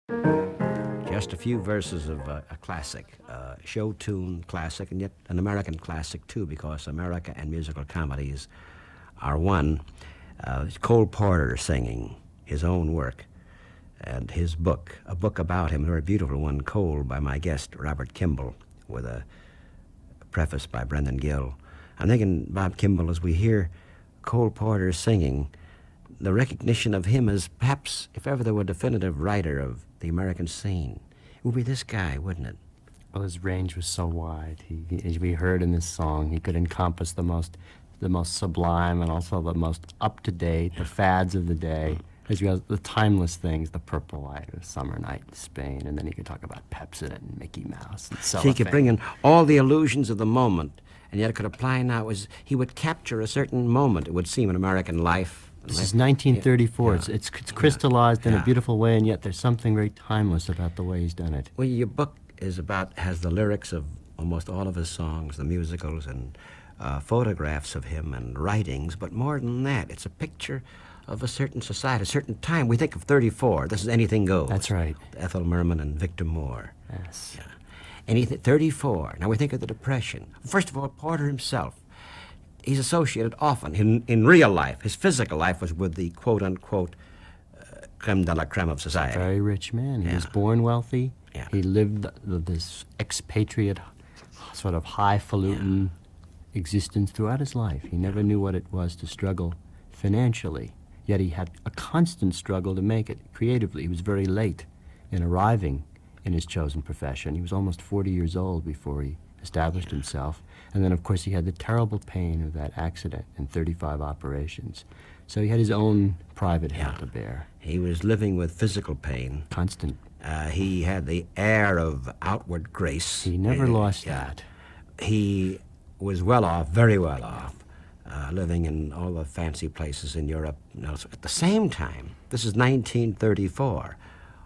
Just a few verses of a classic, show tune classic, and yet an American classic too, because America and musical comedies are one. It's Cole Porter singing his own work and his book, a book about him, a very beautiful one, Cole, by my guest, Robert Kimball, with a preface by Brendan Gill. I'm thinking, Bob Kimball, as we hear Cole Porter singing, the recognition of him as perhaps, if ever there were a definitive writer of the American scene, it would be this guy, wouldn't it? Well, his range was so wide. As we heard in this song, he could encompass the most sublime and also the most up-to-date, the fads of the day, as well as the timeless things, the purple light of summer night in Spain, and then he could talk about Pepsi and Mickey Mouse and So he could bring in all the illusions of the moment, and yet it could apply now as he would capture a certain moment, it would seem, in American life. This is 1934. Yeah. It's crystallized in a beautiful way, and yet there's something very timeless about the way he's done it. Well, your book has the lyrics of almost all of his songs, the musicals, and photographs of him and writings, but more than that, it's a picture of a certain society, a certain time. We think of 34. This is Anything Goes. That's right. Ethel Merman and Victor Moore. Yes. Yeah. Anything 34. Now we think of the Depression. First of all, Porter himself. He's associated often in real life. His physical life was with the quote-unquote creme de la creme of society. Very rich man. He was born wealthy. Yeah. He lived this expatriate, sort of highfalutin existence throughout his life. He never knew what it was to struggle financially, yet he had a constant struggle to make it creatively. He was very late in arriving in his chosen profession. He was almost 40 years old before he established himself. And then, of course, he had the terrible pain of that accident and 35 operations. So he had his own private hell to bear. He was living with physical pain. Constant. He had the air of outward grace. He never lost that. He was well off, very well off, living in all the fancy places in Europe. At the same time, this is 1934,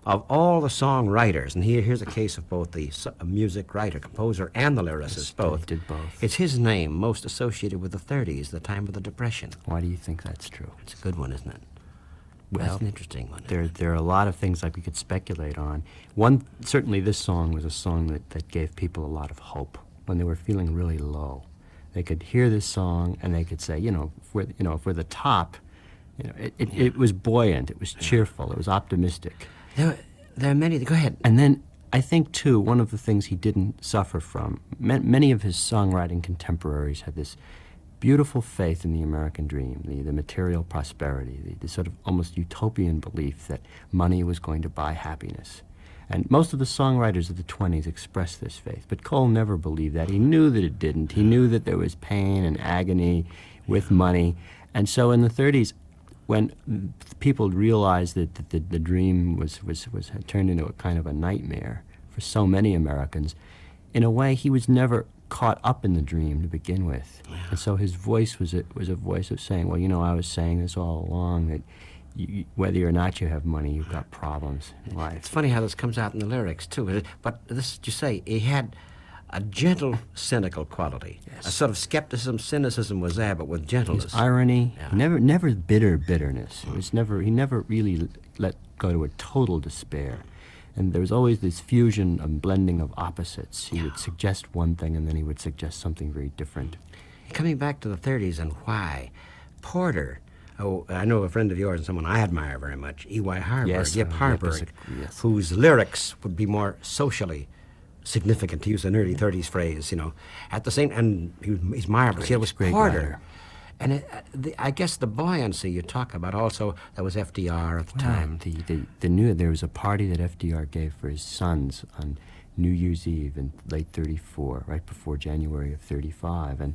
of all the songwriters, and here's a case of both the music writer, composer, and the lyricist, both. He did both. It's his name most associated with the 30s, the time of the Depression. Why do you think that's true? It's a good one, isn't it? Well, that's an interesting one. There are a lot of things like we could speculate on. Certainly this song was a song that gave people a lot of hope when they were feeling really low. They could hear this song and they could say, if we're the top, it was buoyant, it was cheerful, it was optimistic. There are many. Go ahead. And then I think, too, one of the things he didn't suffer from, many of his songwriting contemporaries had this beautiful faith in the American dream, the material prosperity, the sort of almost utopian belief that money was going to buy happiness. And most of the songwriters of the 20s expressed this faith, but Cole never believed that. He knew that it didn't. He knew that there was pain and agony with money. And so in the 30s, when people realized that the dream had turned into a kind of a nightmare for so many Americans, in a way he was never caught up in the dream to begin with. Yeah. And so his voice was a voice of saying, well, I was saying this all along, that whether or not you have money, you've got problems in life. It's funny how this comes out in the lyrics, too. But this, you say, he had a gentle, cynical quality. Yes. A sort of skepticism, cynicism was there, but with gentleness. His irony, never bitterness. He never really let go to a total despair. And there was always this fusion and blending of opposites. He would suggest one thing, and then he would suggest something very different. Coming back to the 30s and why, Porter, I know a friend of yours and someone I admire very much, E.Y. Harburg, Yip Harburg, whose lyrics would be more socially significant, to use an early 30s phrase, at the same, and he's marvelous. It was Porter. And I guess the buoyancy you talk about also, that was FDR at the time. There was a party that FDR gave for his sons on New Year's Eve in late 34, right before January of 35, and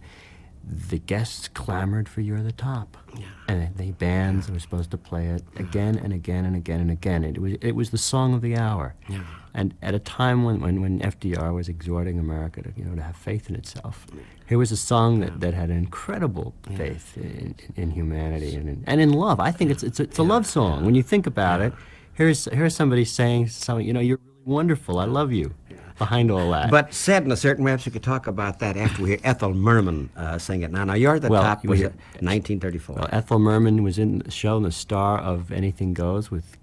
the guests clamored for You're the Top. Yeah. And the bands were supposed to play it again and again and again and again. It was the song of the hour. Yeah. And at a time when FDR was exhorting America to have faith in itself, here was a song that had an incredible faith in humanity and in love. I think it's a love song. When you think about it, here's somebody saying something, you're really wonderful, I love you. Behind all that. But said in a certain way, we could talk about that after we hear Ethel Merman sing it. Now You're the Top was 1934. Well, Ethel Merman was in the show, the star of Anything Goes with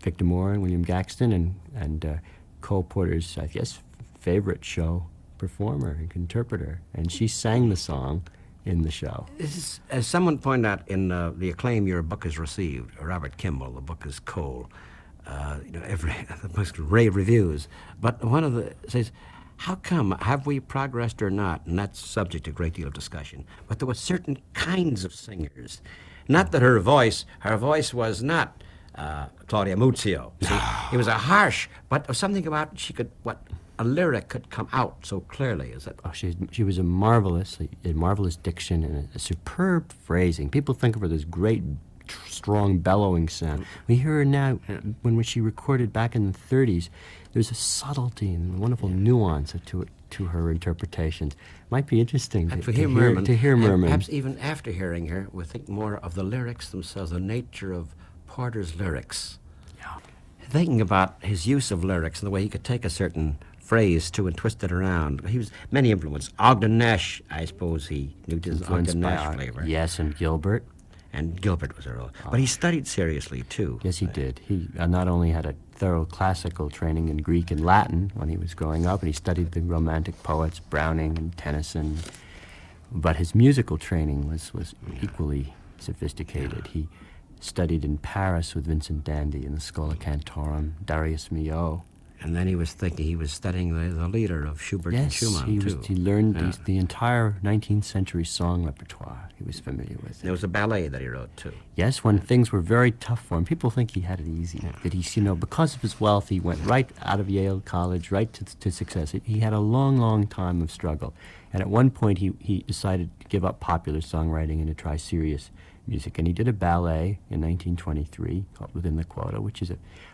Victor Moore and William Gaxton, and Cole Porter's, I guess, favorite show performer and interpreter. And she sang the song in the show. This is, as someone pointed out in the acclaim your book has received, Robert Kimball, the book is Cole. The book's rave reviews. But one of the says, how come, have we progressed or not? And that's subject to a great deal of discussion. But there were certain kinds of singers. Not that her voice was not Claudia Muzio. See, it was a harsh, but something about a lyric could come out so clearly. Is that? Oh, she was a marvelous diction and a superb phrasing. People think of her as great, strong, bellowing sound. We hear her now when she recorded back in the 30s. There's a subtlety and a wonderful nuance to her interpretations. Might be interesting to hear Merman. Perhaps even after hearing her, we'll think more of the lyrics themselves, the nature of Porter's lyrics. Yeah. Thinking about his use of lyrics and the way he could take a certain phrase too and twist it around. He was many influences. Ogden Nash, I suppose he knew his Ogden Nash flavor. Yes, and Gilbert. And Gilbert was a role. But he studied seriously, too. Yes, he did. He not only had a thorough classical training in Greek and Latin when he was growing up, and he studied the Romantic poets, Browning and Tennyson, but his musical training was equally sophisticated. He studied in Paris with Vincent Dandy in the Schola Cantorum, Darius Milhaud. And then he was studying the leader of Schubert and Schumann, too. He learned the entire 19th century song repertoire he was familiar with. There was a ballet that he wrote, too. Yes, when things were very tough for him. People think he had it easy. That because of his wealth, he went right out of Yale College, right to success. He had a long, long time of struggle. And at one point, he decided to give up popular songwriting and to try serious music. And he did a ballet in 1923 called Within the Quota, which is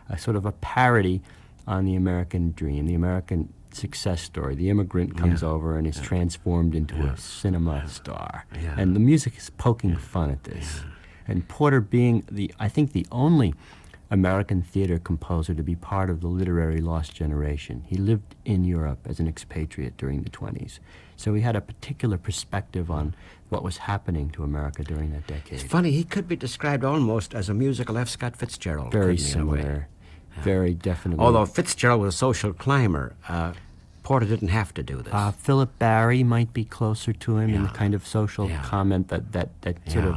a sort of a parody on the American dream, the American success story. The immigrant comes over and is transformed into a cinema star. Yeah. And the music is poking fun at this. Yeah. And Porter being, I think, the only American theater composer to be part of the literary lost generation. He lived in Europe as an expatriate during the 20s. So he had a particular perspective on what was happening to America during that decade. It's funny, he could be described almost as a musical F. Scott Fitzgerald. Very similar. Very definitely. Although Fitzgerald was a social climber, Porter didn't have to do this. Philip Barry might be closer to him in the kind of social comment that sort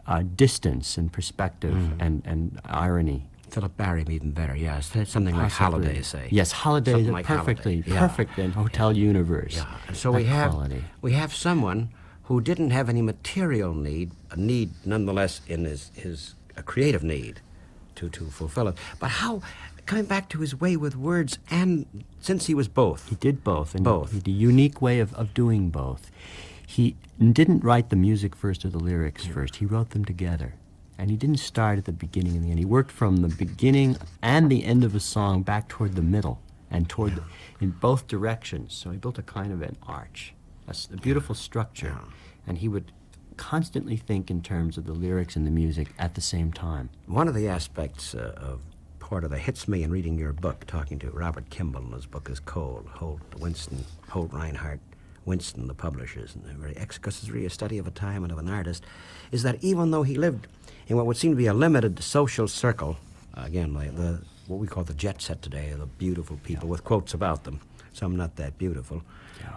of distance and perspective and irony. Philip Barry even better, yes. Something like Holiday, say. Yes, Holiday is like perfect in Hotel Universe. Yeah. And so we have someone who didn't have any material need, a need nonetheless in his creative need to fulfill it. But how, coming back to his way with words, and since he was both. He did both. And both. He had a unique way of doing both. He didn't write the music first or the lyrics first. He wrote them together. And he didn't start at the beginning and the end. He worked from the beginning and the end of a song back toward the middle and in both directions. So he built a kind of an arch, a beautiful structure. Yeah. And he would constantly think in terms of the lyrics and the music at the same time. One of the aspects of Porter that hits me in reading your book, talking to Robert Kimball, and his book is Cole, Holt, Reinhardt, Winston, the publishers, and because it's really a study of a time and of an artist, is that even though he lived in what would seem to be a limited social circle, again, like what we call the jet set today, the beautiful people with quotes about them, some not that beautiful,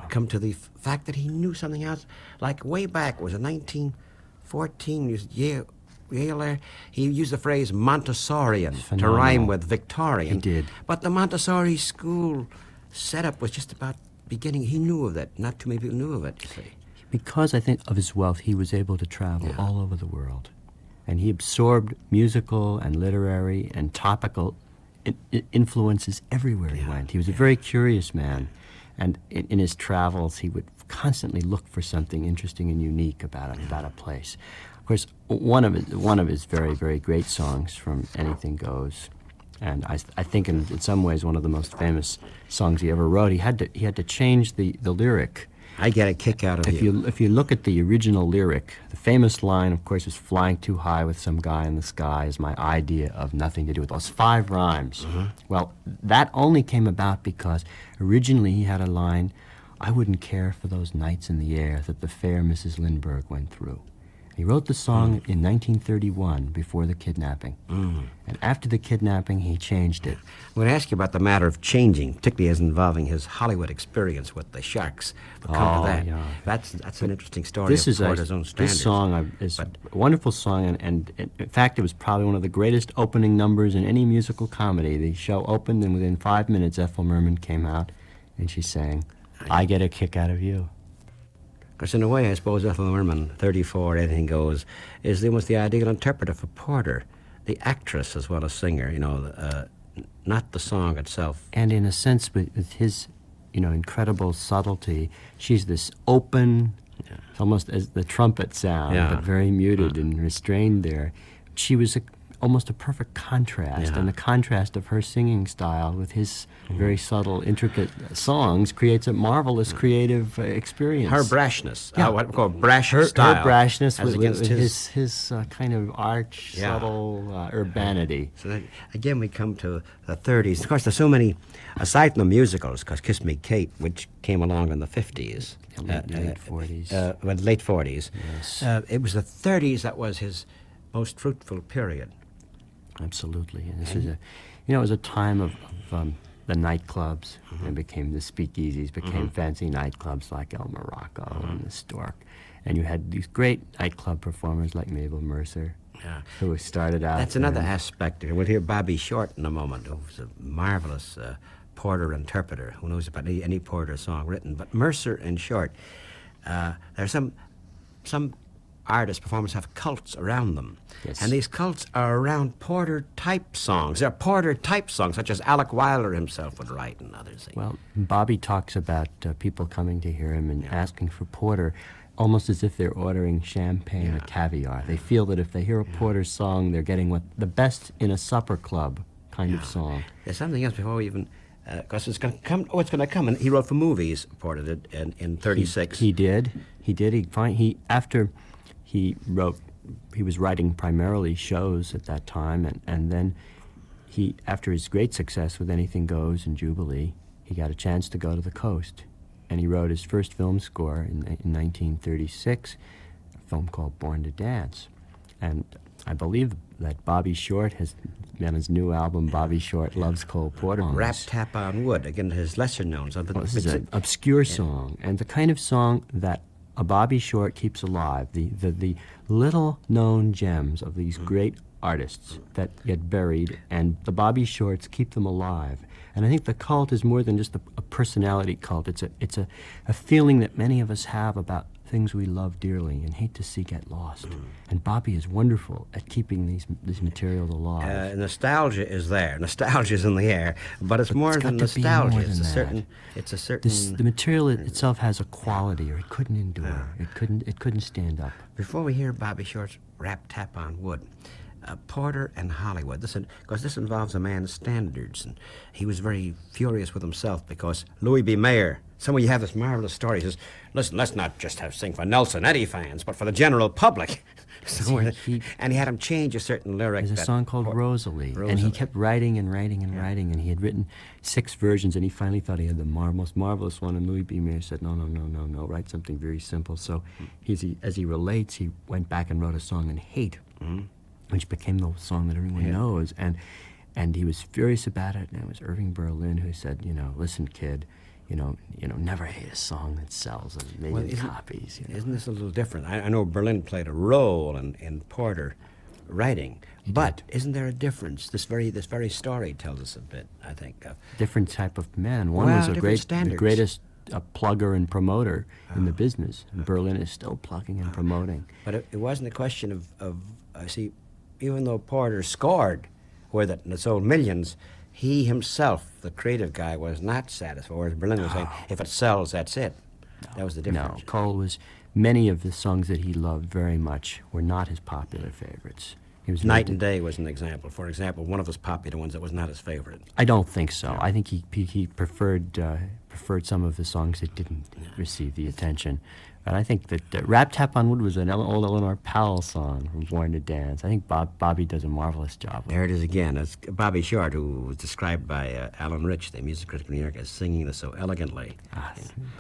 come to the fact that he knew something else. Like way back, was it 1914, Yale there, he used the phrase Montessorian to rhyme with Victorian. He did. But the Montessori school setup was just about beginning. He knew of that. Not too many people knew of it, you see. Because I think of his wealth, he was able to travel all over the world. And he absorbed musical and literary and topical influences everywhere he went. He was a very curious man. And in his travels, he would constantly look for something interesting and unique about a place. Of course, one of his very, very great songs from Anything Goes, and I think in some ways one of the most famous songs he ever wrote. He had to change the lyric. I get a kick out of it. If you look at the original lyric, the famous line, of course, is "Flying too high with some guy in the sky is my idea of nothing to do with." Those 5 rhymes. Well, that only came about because originally he had a line, "I wouldn't care for those nights in the air that the fair Mrs. Lindbergh went through." He wrote the song in 1931, before the kidnapping. And after the kidnapping, he changed it. I'm going to ask you about the matter of changing, particularly as involving his Hollywood experience with the Sharks. We'll come to that. Yeah. That's an interesting story This of is Porter's own standards. this song is a wonderful song, and in fact, it was probably one of the greatest opening numbers in any musical comedy. The show opened, and within 5 minutes, Ethel Merman came out, and she sang, "I Get a Kick Out of You." Because in a way, I suppose Ethel Merman, 34, anything goes, is almost the ideal interpreter for Porter, the actress as well as singer, not the song itself. And in a sense, with his, incredible subtlety, she's this open, it's almost as the trumpet sound, but very muted and restrained there. She was almost a perfect contrast, and the contrast of her singing style with his very subtle, intricate songs creates a marvelous creative experience. Her brashness, what we call brash style. Her brashness as with against his kind of arch, subtle urbanity. So that, again, we come to the 30s. Of course, there's so many, aside from the musicals, because Kiss Me Kate, which came along in the 50s. Late 40s. Late 40s. Yes. It was the 30s that was his most fruitful period. Absolutely. And this is it was a time of the nightclubs. It became the speakeasies, became fancy nightclubs like El Morocco and the Stork. And you had these great nightclub performers like Mabel Mercer, who started out. That's another aspect. We'll hear Bobby Short in a moment, who's a marvelous Porter interpreter, who knows about any Porter song written. But Mercer and Short, there's some artists, performers have cults around them. Yes. And these cults are around Porter-type songs. They're Porter-type songs, such as Alec Wilder himself would write and others. Well, Bobby talks about people coming to hear him and asking for Porter, almost as if they're ordering champagne or caviar. They feel that if they hear a Porter song, they're getting the best in a supper club kind of song. There's something else before we even... Because it's going to come. Oh, it's going to come. And he wrote for movies, Porter did, in 36. He did. After he wrote, he was writing primarily shows at that time, and then after his great success with Anything Goes and Jubilee, he got a chance to go to the coast, and he wrote his first film score in 1936, a film called Born to Dance. And I believe that Bobby Short has, on his new album, Bobby Short Loves Cole Porter. Rap Tap on Wood, again, his lesser known. So this is an obscure song, and the kind of song that a Bobby Short keeps alive, the little-known gems of these great artists that get buried, and the Bobby Shorts keep them alive. And I think the cult is more than just a personality cult. It's a feeling that many of us have about things we love dearly and hate to see get lost. And Bobby is wonderful at keeping these materials alive. Nostalgia is there. Nostalgia is in the air, but it's more than nostalgia. It's a certain. The material itself has a quality, or it couldn't endure. It couldn't stand up. Before we hear Bobby Short's Rap Tap on Wood, Porter and Hollywood. Because this involves a man's standards, and he was very furious with himself because Louis B. Mayer. Somewhere you have this marvelous story. He says, "Listen, let's not just sing for Nelson Eddy fans, but for the general public." And he had him change a certain lyric. There's a song called Rosalie, and he kept writing and writing and writing, and he had written 6 versions, and he finally thought he had the most marvelous one, and Louis B. Mayer said, no, write something very simple. So as he relates, he went back and wrote a song in Hate, which became the song that everyone knows, and he was furious about it, and it was Irving Berlin who said, listen, kid, never hate a song that sells a million copies. Isn't this a little different? I know Berlin played a role in Porter writing, but isn't there a difference? This very story tells us a bit, I think. Different type of man. One was the greatest plugger and promoter in the business. Berlin is still plugging and promoting. But it wasn't a question of see, even though Porter scored with it and it sold millions, he himself, the creative guy, was not satisfied. Whereas Berlin was saying, if it sells, that's it. That was the difference. No, Cole many of the songs that he loved very much were not his popular favorites. Night and Day was an example. For example, one of his popular ones that was not his favorite. I don't think so. I think he preferred preferred some of the songs that didn't receive the attention. And I think that Rap Tap on Wood was an old Eleanor Powell song from Born to Dance. I think Bobby does a marvelous job. There it is again. It's Bobby Short, who was described by Alan Rich, the music critic of New York, as singing this so elegantly.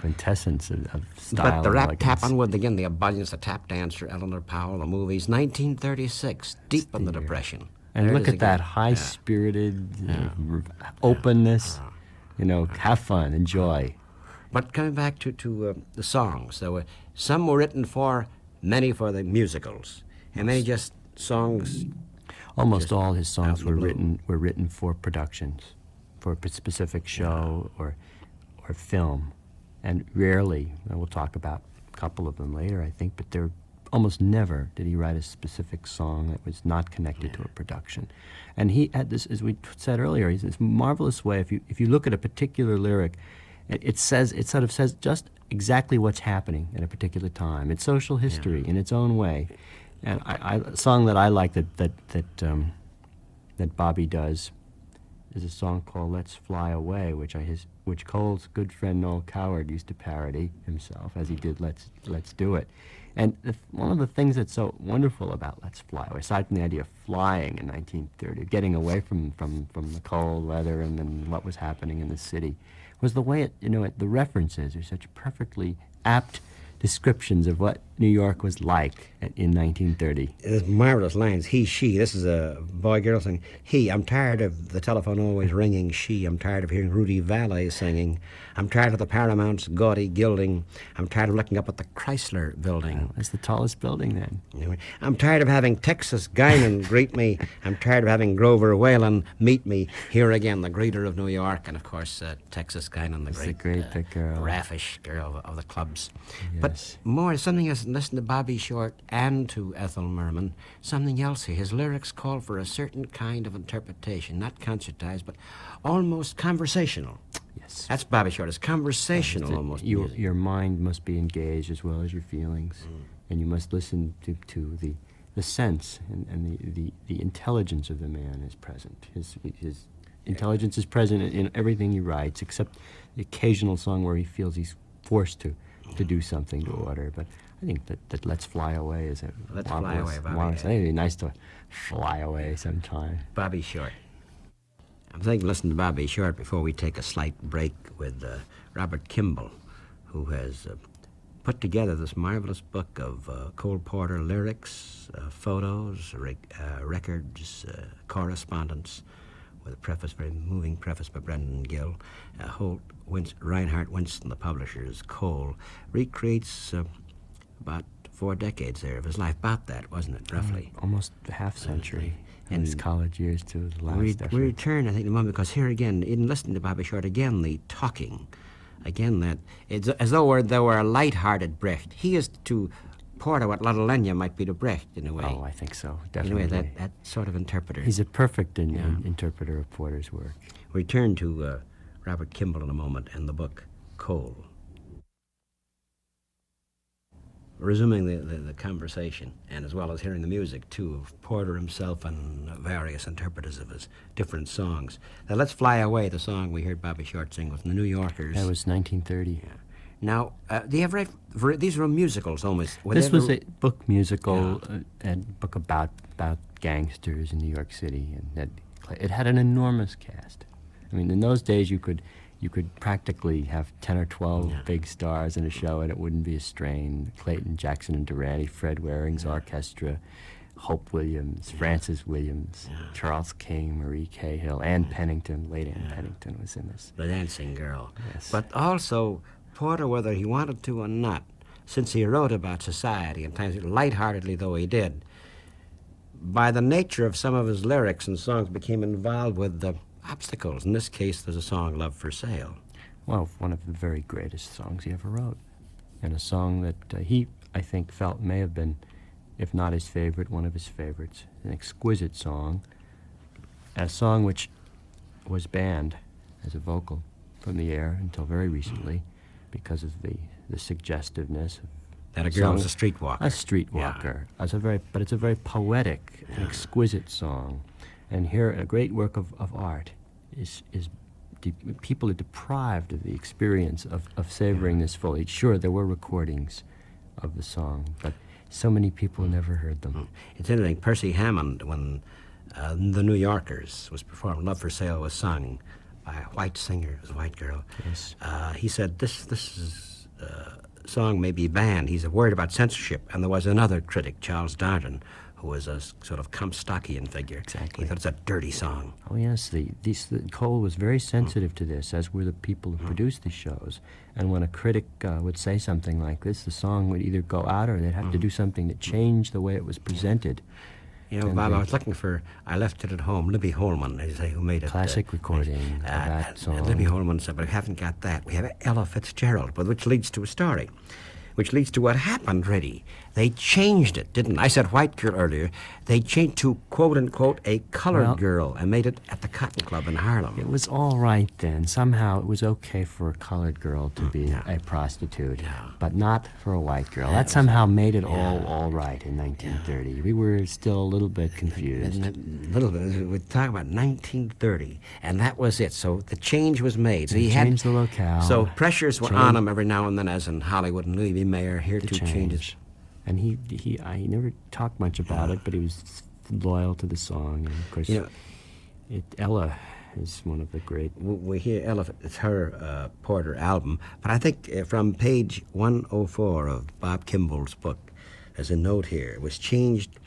Quintessence of style. But the Rap elegance. Tap on Wood, again, the ebullience, the tap dancer, Eleanor Powell, the movies, 1936, deep in the Depression. And There it look is at that again. high-spirited openness. You know, have fun, enjoy. But coming back to the songs, there were some were written for, many for the musicals, and many just songs. Almost all his songs out in the were written for productions, for a specific show or film, and rarely. And we'll talk about a couple of them later, I think. But there, almost never did he write a specific song that was not connected to a production. And he had this, as we said earlier, he's this marvelous way. If you look at a particular lyric, it sort of says just exactly what's happening at a particular time. It's social history in its own way. And a song that I like that Bobby does is a song called "Let's Fly Away," which Cole's good friend Noel Coward used to parody himself, as he did "Let's Do It." And one of the things that's so wonderful about "Let's Fly Away," aside from the idea of flying in 1930, getting away from the cold weather and then what was happening in the city, was the way the references are such perfectly apt descriptions of what New York was like in 1930. There's marvelous lines. He, she. This is a boy-girl singing. He, I'm tired of the telephone always ringing. She, I'm tired of hearing Rudy Vallee singing. I'm tired of the Paramount's gaudy gilding. I'm tired of looking up at the Chrysler building. That's the tallest building then. Anyway, I'm tired of having Texas Guinan greet me. I'm tired of having Grover Whalen meet me. Here again, the greeter of New York, and of course, Texas Guinan, the great big girl. raffish girl of the clubs. Yes. But more, something else, listen to Bobby Short and to Ethel Merman, something else here. His lyrics call for a certain kind of interpretation, not concertized, but almost conversational. Yes. That's Bobby Short. It's conversational almost. Your mind must be engaged as well as your feelings, and you must listen to the sense and the intelligence of the man is present. His intelligence is present in everything he writes, except the occasional song where he feels he's forced to do something to order. But I think that "Let's Fly Away" is a Let's Fly Away, Bobby. I think it'd be nice to fly away sometime. Bobby Short. I'm thinking, listen to Bobby Short before we take a slight break with Robert Kimball, who has put together this marvelous book of Cole Porter lyrics, photos, records, correspondence, with a preface, very moving preface by Brendan Gill. Reinhard Winston, the publisher's Cole, recreates about 4 decades there of his life, about that, wasn't it, roughly? Almost a half century. In his college years to the last. We return, I think, in a moment, because here again, in listening to Bobby Short, again, the talking, again, that it's as though there were a light-hearted Brecht. He is to Porter what Lotte Lenya might be to Brecht, in a way. Oh, I think so, definitely. In a way, that sort of interpreter. He's a perfect interpreter of Porter's work. We return to Robert Kimball in a moment and the book Cole. Resuming the conversation, and as well as hearing the music, too, of Porter himself and various interpreters of his different songs. Now, "Let's Fly Away," the song we heard Bobby Short sing with the New Yorkers. That was 1930. Yeah. Now, do you ever these were musicals almost? This was a book musical, and book about gangsters in New York City, and it had an enormous cast. I mean, in those days, you could practically have 10 or 12 big stars in a show, and it wouldn't be a strain. Clayton, Jackson, and Durante, Fred Waring's orchestra, Hope Williams, Francis Williams, Charles King, Marie Cahill, Ann Pennington. Late Ann Pennington was in this. The dancing girl. Yes. But also, Porter, whether he wanted to or not, since he wrote about society, and times lightheartedly though he did, by the nature of some of his lyrics and songs, became involved with the obstacles. In this case, there's a song, "Love for Sale." Well, one of the very greatest songs he ever wrote, and a song that he, I think, felt may have been, if not his favorite, one of his favorites. An exquisite song, and a song which was banned as a vocal from the air until very recently because of the suggestiveness of That a girl is a streetwalker. a streetwalker. It's a very poetic and exquisite song. And here, a great work of art is people are deprived of the experience of savoring this fully. Sure, there were recordings of the song, but so many people never heard them. It's interesting, Percy Hammond, when The New Yorkers was performed, Love for Sale was sung by a white singer, it was a white girl. Yes. He said, this song may be banned. He's worried about censorship. And there was another critic, Charles Darden, who was a sort of Comstockian figure. Exactly. He thought it's a dirty song. Oh yes, Cole was very sensitive to this, as were the people who produced the shows. And when a critic would say something like this, the song would either go out or they'd have to do something that changed the way it was presented. You know, Bob, I was looking for, I left it at home, Libby Holman, as I say, who made it. Classic recording of that song. Libby Holman said, but we haven't got that. We have Ella Fitzgerald, but which leads to a story, which leads to what happened, really. They changed it, didn't I? said white girl earlier. They changed to, quote-unquote, a colored girl and made it at the Cotton Club in Harlem. It was all right then. Somehow it was okay for a colored girl to be a prostitute, but not for a white girl. That somehow made it all right in 1930. We were still a little bit confused. A little bit. We're talking about 1930, and that was it. So the change was made. So he changed the locale. So pressures were on him every now and then, as in Hollywood and Louis B. Mayer, here to changes. And he never talked much about it, but he was loyal to the song. And of course, Ella is one of the great. We hear Ella, it's her Porter album, but I think from page 104 of Bob Kimball's book, there's a note here. It was changed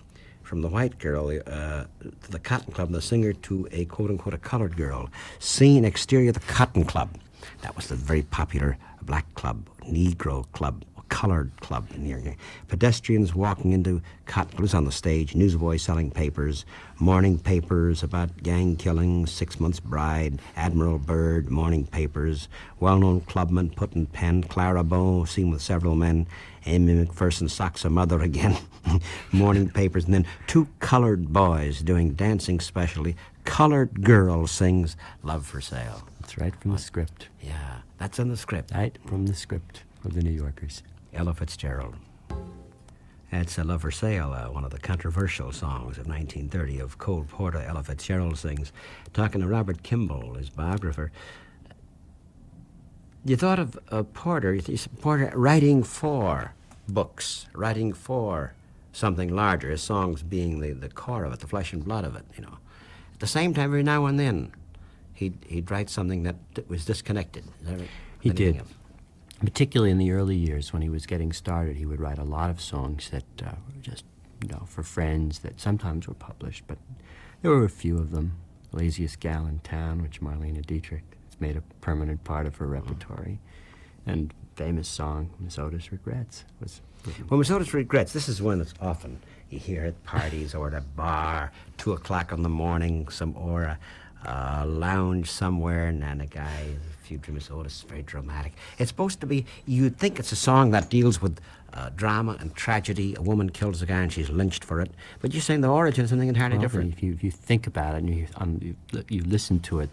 from the white girl to the Cotton Club, the singer, to a quote-unquote a colored girl. Seen exterior of the Cotton Club. That was the very popular black club, Negro club, colored club in here. Pedestrians walking into Cotton Club on the stage, newsboys selling papers, morning papers about gang killings, 6 Months Bride, Admiral Byrd, morning papers, well-known clubman putting pen, Clara Bow, seen with several men, Amy McPherson socks her mother again, morning papers, and then two colored boys doing dancing specially. Colored girl sings Love for Sale. That's right from the script. Yeah, that's in the script. Right from the script of the New Yorkers. Ella Fitzgerald. That's Love for Sale, one of the controversial songs of 1930 of Cole Porter. Ella Fitzgerald sings. Talking to Robert Kimball, his biographer. You thought of Porter, Porter writing for books, writing for something larger, his songs being the core of it, the flesh and blood of it, you know. At the same time, every now and then, he'd write something that was disconnected. Is that right? He did. Particularly in the early years when he was getting started, he would write a lot of songs that were just, for friends that sometimes were published, but there were a few of them. Laziest Gal in Town, which Marlene Dietrich has made a permanent part of her repertory, and famous song, Miss Otis Regrets. Well, Miss Otis Regrets, this is one that's often you hear at parties or at a bar, 2 o'clock in the morning, or a lounge somewhere, and a guy, future Miss Otis, very dramatic. It's supposed to be, you'd think it's a song that deals with drama and tragedy. A woman kills a guy and she's lynched for it. But you're saying the origin is something entirely different. If you think about it and you listen to it,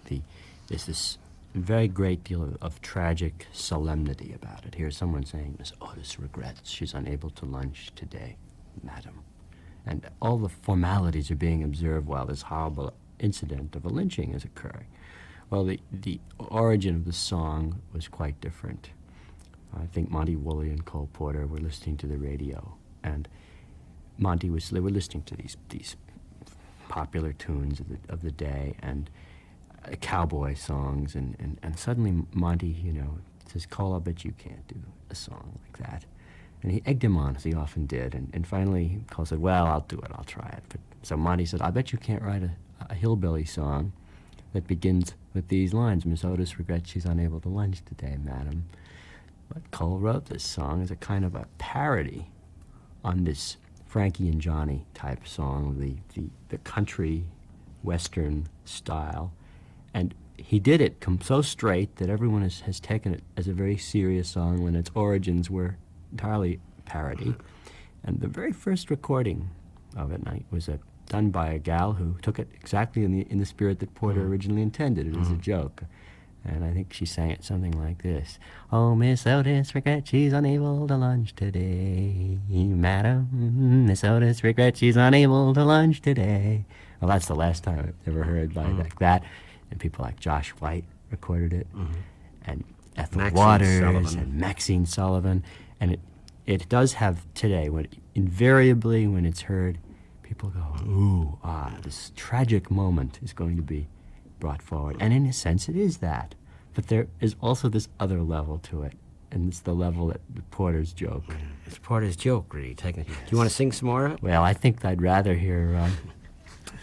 there's this very great deal of tragic solemnity about it. Here's someone saying, Miss Otis regrets she's unable to lunch today, madam. And all the formalities are being observed while this horrible incident of a lynching is occurring. Well, the origin of the song was quite different. I think Monty Woolley and Cole Porter were listening to the radio, and they were listening to these popular tunes of the day and cowboy songs, and suddenly Monty, says, Cole, I bet you can't do a song like that. And he egged him on, as he often did, and finally Cole said, well, I'll do it, I'll try it. So Monty said, I bet you can't write a hillbilly song that begins with these lines, Miss Otis regrets she's unable to lunch today, madam. But Cole wrote this song as a kind of a parody on this Frankie and Johnny type song, the country western style. And he did it so straight that everyone has taken it as a very serious song when its origins were entirely parody. And the very first recording of it was done by a gal who took it exactly in the spirit that Porter originally intended. It was a joke. And I think she sang it something like this. Oh, Miss Otis regrets she's unable to lunch today, madam. Miss Otis regrets she's unable to lunch today. Well, that's the last time I've ever heard like that. And people like Josh White recorded it, and Ethel Maxine Waters Sullivan. and Maxine Sullivan, and it does have today, invariably when it's heard, people go, ooh, this tragic moment is going to be brought forward. And in a sense, it is that. But there is also this other level to it, and it's the level that the Porter's joke. It's Porter's joke, really. Do you want to sing some more? Well, I think I'd rather hear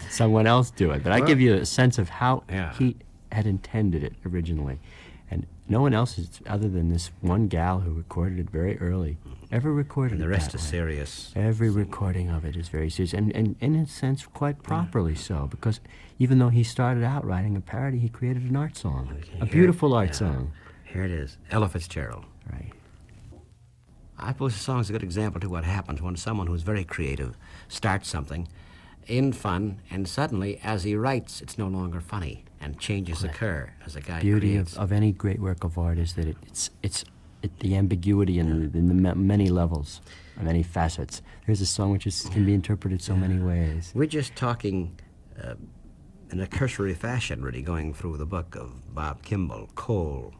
someone else do it, but I give you a sense of how he had intended it originally. And no one else, other than this one gal who recorded it very early, ever recorded And the it rest that is way. serious. Every recording of it is very serious, and in a sense, quite properly so, because even though he started out writing a parody, he created an art song, a beautiful art song. Here it is, Ella Fitzgerald. Right. I suppose the song's a good example to what happens when someone who's very creative starts something in fun, and suddenly, as he writes, it's no longer funny, and changes occur as a guy Beauty creates. of any great work of art is that it's the ambiguity in the many levels, many facets. There's a song which can be interpreted so many ways. We're just talking in a cursory fashion, really, going through the book of Bob Kimball, Cole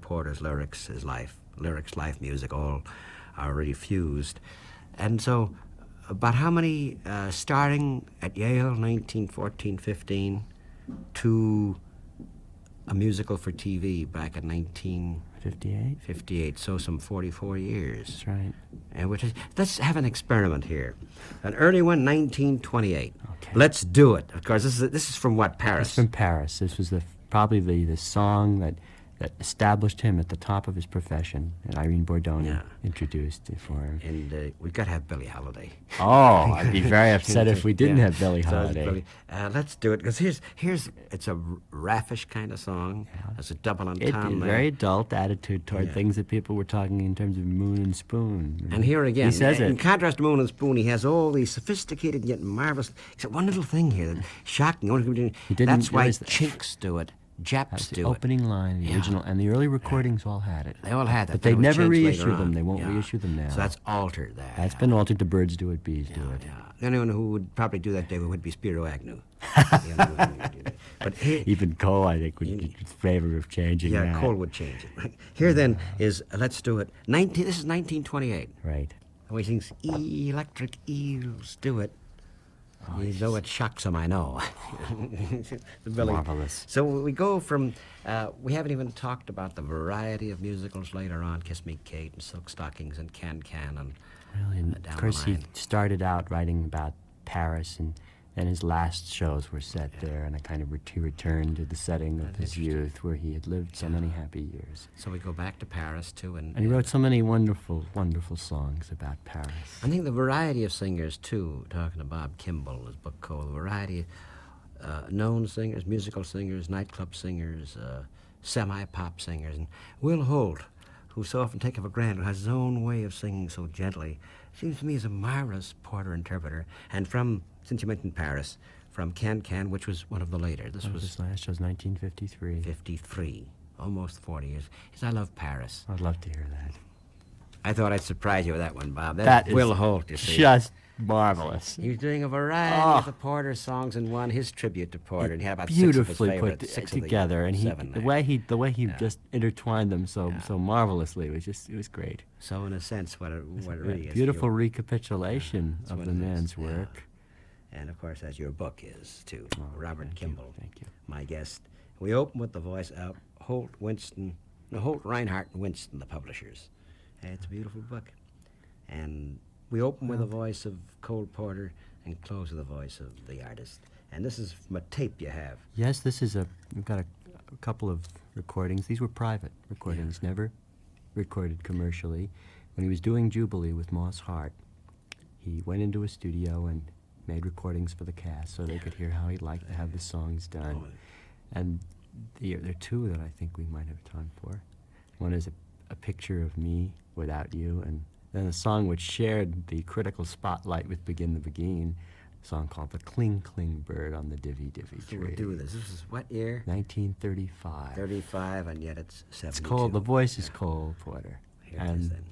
Porter's lyrics, his life, music, all are really fused. And so, about how many, starting at Yale, 1914-15, to a musical for TV back in 58? 1958, so some 44 years. That's right. And let's have an experiment here. An early one, 1928. Okay. Let's do it. Of course, this is from what, Paris? It's from Paris. This was probably the song that established him at the top of his profession, and Irene Bordoni introduced it for him. And we've got to have Billie Holiday. Oh, I'd be very upset if we didn't have Billie Holiday. Let's do it, because it's a raffish kind of song. There's a double entendre. Very adult attitude toward things that people were talking in terms of moon and spoon. And here again, he says in it. contrast to Moon and Spoon, he has all these sophisticated yet marvelous, except one little thing here that's shocking. That's why Chinks do it. Japs The do it. opening line, the original, and the early recordings all had it. They all had that. But they was never changed reissue later them. on. They won't reissue them now. So that's altered that. That's been altered. The birds do it, bees do it. Yeah. The only one who would probably do that, David, would be Spiro Agnew. But here, Even Cole, I think, would be in favor of changing that. Cole would change it. Right? Here then is Let's Do It. This is 1928. Right. And he sings Electric Eels Do It. Though it shocks him, I know. Marvelous. So we go from, we haven't even talked about the variety of musicals later on, Kiss Me Kate and Silk Stockings and Can Can and Really, and down of course, the he line. started out writing about Paris, and then his last shows were set there, and he returned to the setting of his youth, where he had lived so many happy years. So we go back to Paris, too. And he wrote so many wonderful, wonderful songs about Paris. I think the variety of singers, too, talking to Bob Kimball, his book called, the variety of known singers, musical singers, nightclub singers, semi-pop singers, and Will Holt, who so often taken for granted, who has his own way of singing so gently, seems to me as a marvelous Porter interpreter. And since you mentioned Paris, from Can Can, which was one of the later. This was His last show was 1953. 53, almost 40 years. He says, I love Paris. I'd love to hear that. I thought I'd surprise you with that one, Bob. That is Will Holt, you see. just marvelous. He was doing a variety of the Porter songs in one, his tribute to Porter, and he had about Beautifully six of his put favorites, together, and seven the there. way he just intertwined them so marvelously it was great. So in a sense, what it really is. Beautiful recapitulation of what the it is, man's yeah. work. And of course, as your book is, too. Robert thank you, Kimball, thank you. my guest. We open with the voice of Holt, Reinhardt, and Winston, the publishers. And it's a beautiful book. And we open with the voice of Cole Porter and close with the voice of the artist. And this is from a tape you have. Yes, we've got a couple of recordings. These were private recordings, never recorded commercially. When he was doing Jubilee with Moss Hart, he went into a studio and made recordings for the cast so they could hear how he'd like to have the songs done. And there are two that I think we might have time for. One is a picture of me without you, and then a song which shared the critical spotlight with Begin the Beguine, a song called The Cling Cling Bird on the Divvy Divvy So Tree. we'll do this. This is what year? 1935. 35, and yet it's 72. It's called, the voice is Cole Porter. Here it is then.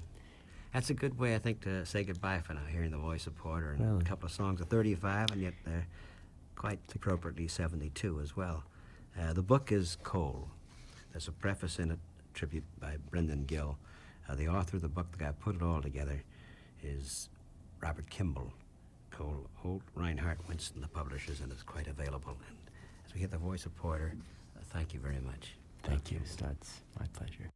That's a good way, I think, to say goodbye for now, hearing the voice of Porter. And Really? a couple of songs are 35, and yet they're quite appropriately 72 as well. The book is Cole, There's a preface in it, a tribute by Brendan Gill. The author of the book, the guy who put it all together, is Robert Kimball. Cole Holt Reinhardt Winston, the publishers, and it's quite available. And as we hear the voice of Porter, thank you very much. Thank you, Studs. My pleasure.